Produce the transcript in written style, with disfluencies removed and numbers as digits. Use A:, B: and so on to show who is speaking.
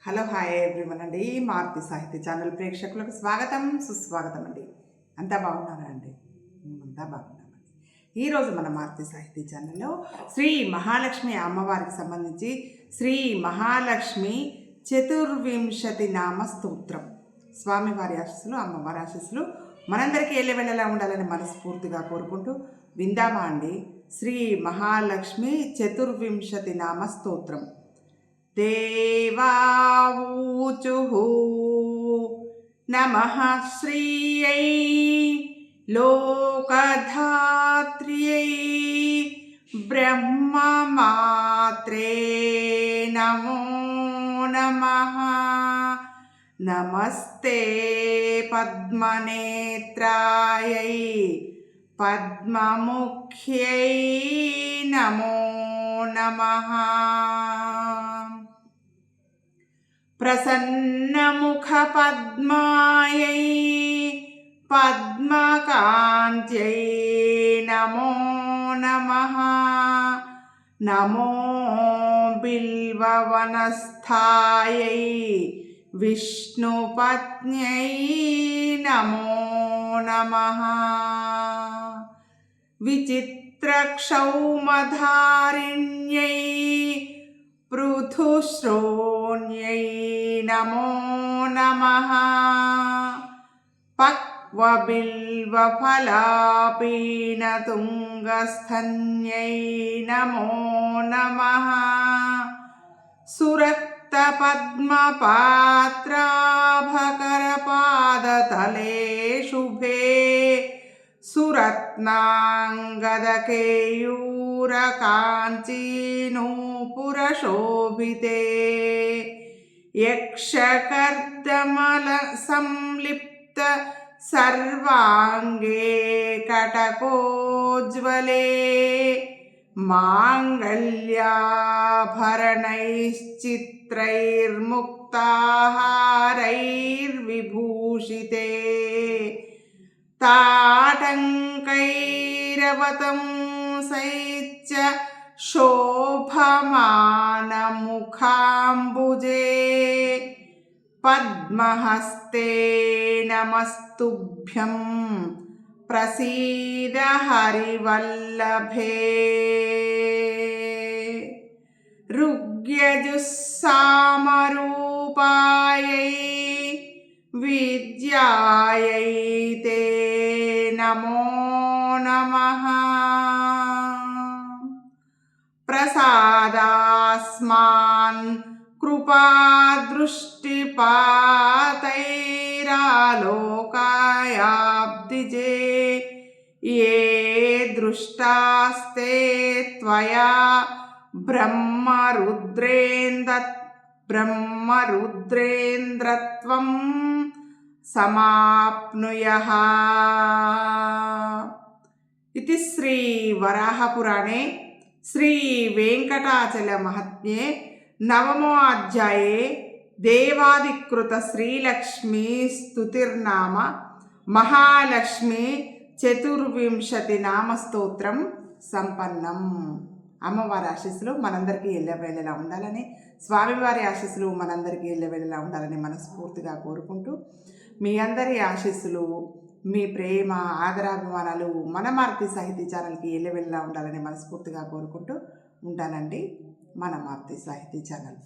A: Hello hi everyone అండి. మారుతి సాహితీ channel ప్రేక్షకులకు స్వాగతం సుస్వాగతం అండి. అంతా బాగున్నారా అండి? అంతా బాగున్నామండి. ఈరోజు మన మారుతి సాహితీ ఛానల్లో శ్రీ మహాలక్ష్మి అమ్మవారికి సంబంధించి శ్రీ మహాలక్ష్మి చతుర్వింశతి నామ స్తోత్రం, స్వామివారి ఆశీస్సులు అమ్మవారి ఆశీస్సులు మనందరికీ ఎల్లవెళ్ళలా ఉండాలని మనస్ఫూర్తిగా కోరుకుంటూ విందామా అండి. శ్రీ మహాలక్ష్మి చతుర్వింశతి నామ స్తోత్రం. దేవావూచుః నమః శ్రీయై లోకధాత్ర్యై బ్రహ్మమాత్రే నమో నమః. నమస్తే పద్మనేత్రాయై పద్మముఖ్యై నమో నమః. ప్రసన్నముఖపద్మాయై పద్మకాంత్యై నమో నమః. నమో బిల్వవనస్థాయై విష్ణుపత్న్యై నమో నమః. విచిత్రక్షౌమధారిణ్యై పృథుశ్రోణ్యై నమో నమః. పక్వబిల్వఫలాపీనతుంగస్థన్యై నమో నమః. సురక్తపద్మపాత్రాభకరపాదతలే శుభే సురత్నాంగదకేయూరకాంచీనూపురశోభితే యక్షకర్దమల సంలిప్త సర్వాంగే కటకోజ్వలే మాంగళ్యాభరణైశ్చిత్రైర్ముక్తాహారైర్విభూషితే తాటంకైరవతం సైచ్చ శోభమానముఖాంబుజే పద్మహస్తే నమస్తుభ్యం ప్రసీద హరివల్లభే. ఋగ్యజుస్సామరూపాయై విద్యాయై తే నమో నమః. ప్రసాదాస్మాన్ కృపాదృష్టిపాతైరాలోకాయాబ్దిజే ఏ దృష్టాస్తే త్వయా బ్రహ్మరుద్రేంద్రత్వం సమాప్నుయః. ఇది శ్రీ వరాహపురాణే శ్రీ వెంకటాచల మహాత్మ్యే నవమో అధ్యాయే దేవాదికృత శ్రీలక్ష్మీ స్తుతిర్నామ మహాలక్ష్మి చతుర్వింశతి నామ స్తోత్రం సంపన్నం. అమ్మవారి ఆశీస్సులు మనందరికీ ఎల్లవేళలా ఉండాలని, స్వామివారి ఆశీస్సులు మనందరికీ ఎల్లవేళలా ఉండాలని మనస్ఫూర్తిగా కోరుకుంటూ మీ అందరి ఆశీస్సులు, మీ ప్రేమ ఆదరాభిమానాలు మన మారుతి సాహితీ ఛానల్కి ఎల్లవేళలా ఉండాలని మనస్ఫూర్తిగా కోరుకుంటూ ఉంటానండి. మన మారుతి సాహితీ ఛానల్.